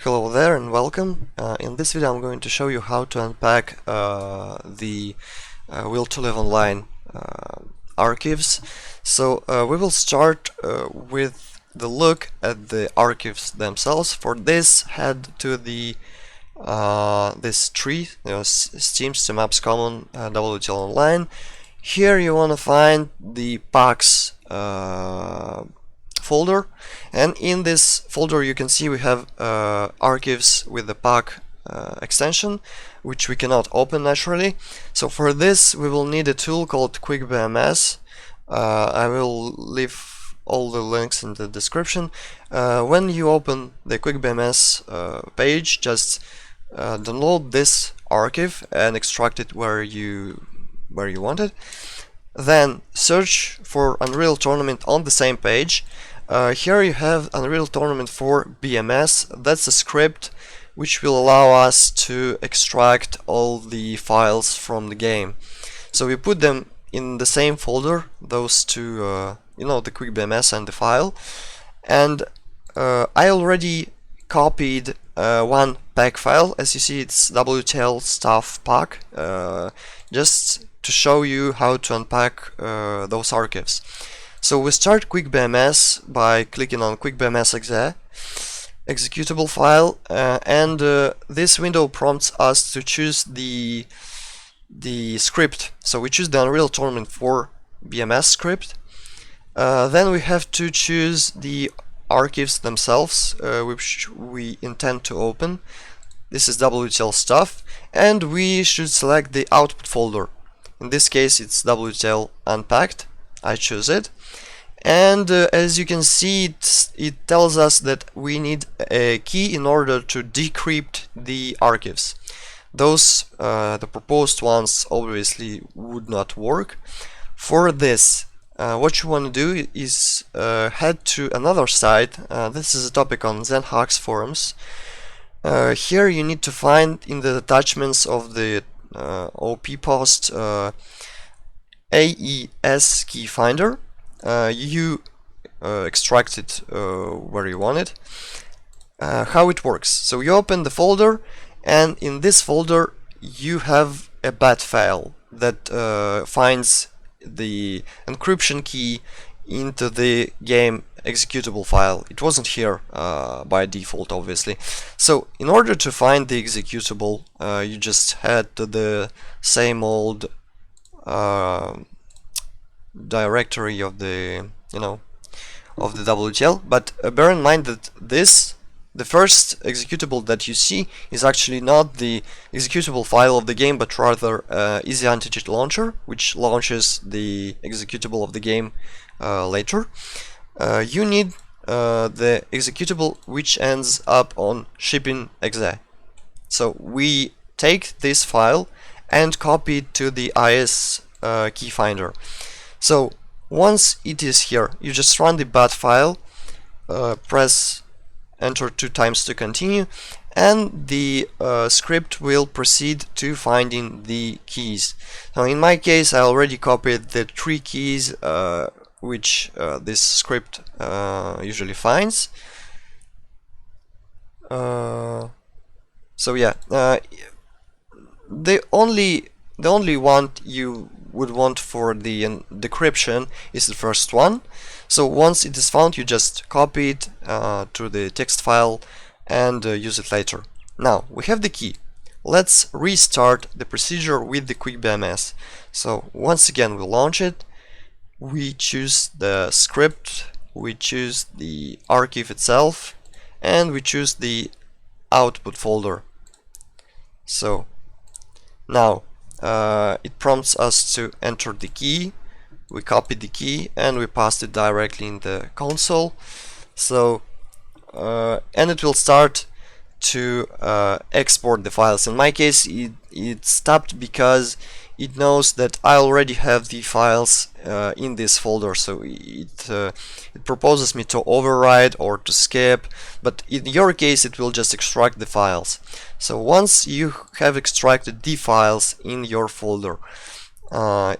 Hello there and welcome. In this video I'm going to show you how to unpack the Will to Live Online archives. So we will start with the look at the archives themselves. For this, head to the this tree, Steam Apps Common WTL Online. Here you want to find the packs folder, and in this folder you can see we have archives with the pack extension, which we cannot open naturally. So for this we will need a tool called QuickBMS. I will leave all the links in the description. When you open the QuickBMS page, just download this archive and extract it where you want it. Then search for Unreal Tournament on the same page. Here you have Unreal Tournament for BMS. That's a script which will allow us to extract all the files from the game. So we put them in the same folder, those two, the QuickBMS and the file. And I already copied one pack file. As you see, it's WTL stuff pack, just to show you how to unpack those archives. So we start QuickBMS by clicking on QuickBMS.exe executable file, and this window prompts us to choose the script. So we choose the Unreal Tournament for BMS script. Then we have to choose the archives themselves, which we intend to open. This is WTL stuff, and we should select the output folder. In this case it's WTL unpacked. I choose it, and as you can see, it tells us that we need a key in order to decrypt the archives. Those, the proposed ones, obviously would not work. For this, what you want to do is head to another site. This is a topic on ZenHax forums. Here you need to find in the attachments of the OP post AES key finder. You extract it where you want it. How it works: so you open the folder, and in this folder you have a bat file that finds the encryption key into the game executable file. It wasn't here by default, obviously. So in order to find the executable, you just head to the same old directory of the of the WTL, but bear in mind that the first executable that you see is actually not the executable file of the game, but rather Easy Anti-Cheat Launcher, which launches the executable of the game later. You need the executable which ends up on shipping.exe. So we take this file and copy it to the IS key finder. So once it is here, you just run the bat file, press enter 2 times to continue, and the script will proceed to finding the keys. Now in my case, I already copied the 3 keys which this script usually finds. So yeah, the only one you would want for the decryption is the first one. So once it is found, you just copy it to the text file and use it later. Now we have the key. Let's restart the procedure with the QuickBMS. So once again we launch it, we choose the script, we choose the archive itself, and we choose the output folder. So now it prompts us to enter the key. We copy the key and we paste it directly in the console. So and it will start to export the files. In my case, it stopped because it knows that I already have the files in this folder, so it proposes me to override or to skip, but in your case it will just extract the files. So once you have extracted the files in your folder,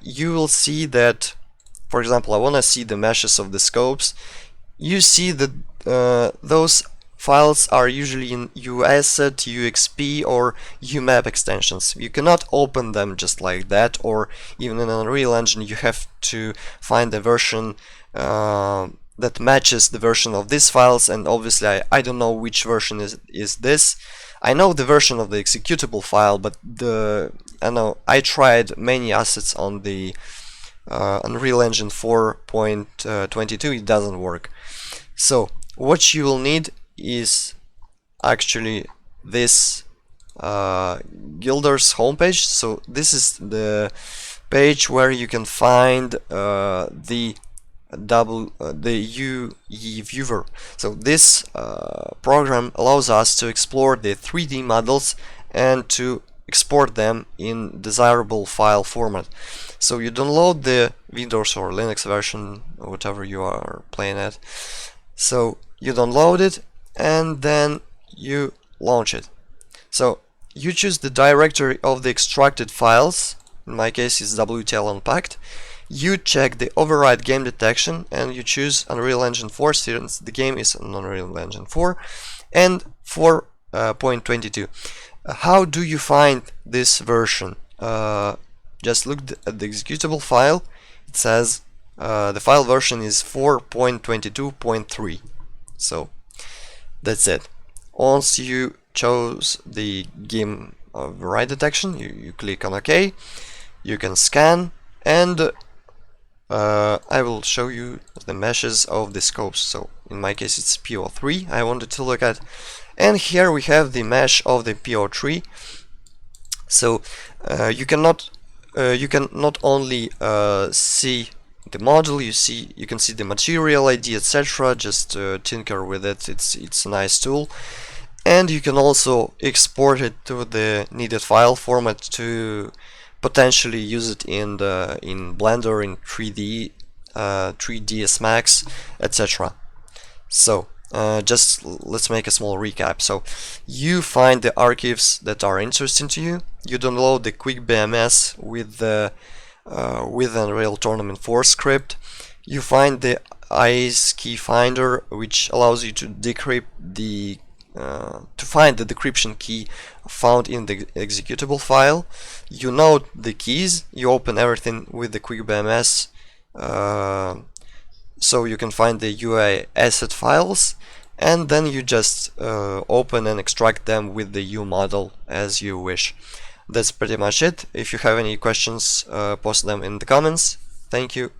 you will see that, for example, I want to see the meshes of the scopes. You see that those files are usually in UAsset, UXP or UMap extensions. You cannot open them just like that, or even in Unreal Engine you have to find a version that matches the version of these files, and obviously I don't know which version is this. I know the version of the executable file, but I tried many assets on the Unreal Engine 4.22, it doesn't work. So what you will need is actually this Guilders homepage. So this is the page where you can find the UE viewer. So this program allows us to explore the 3D models and to export them in desirable file format. So you download the Windows or Linux version, or whatever you are playing at. So you download it and then you launch it. So you choose the directory of the extracted files. In my case it's WTL Unpacked. You check the override game detection and you choose Unreal Engine 4 since the game is on Unreal Engine 4 and 4.22. How do you find this version? Just look at the executable file. It says the file version is 4.22.3. So that's it. Once you chose the game override detection, you click on OK. You can scan, and I will show you the meshes of the scopes. So in my case it's PO3 I wanted to look at, and here we have the mesh of the PO3. So you can not only see the model, you can see the material ID, etc. Just tinker with it. It's a nice tool, and you can also export it to the needed file format to potentially use it in Blender, in 3D, 3ds Max, etc. So just let's make a small recap. So you find the archives that are interesting to you. You download the QuickBMS with the Unreal Tournament 4 script. You find the ICE key finder, which allows you to decrypt the to find the decryption key found in the executable file. You note the keys. You open everything with the QuickBMS, so you can find the UI asset files, and then you just open and extract them with the U model as you wish. That's pretty much it. If you have any questions, post them in the comments. Thank you.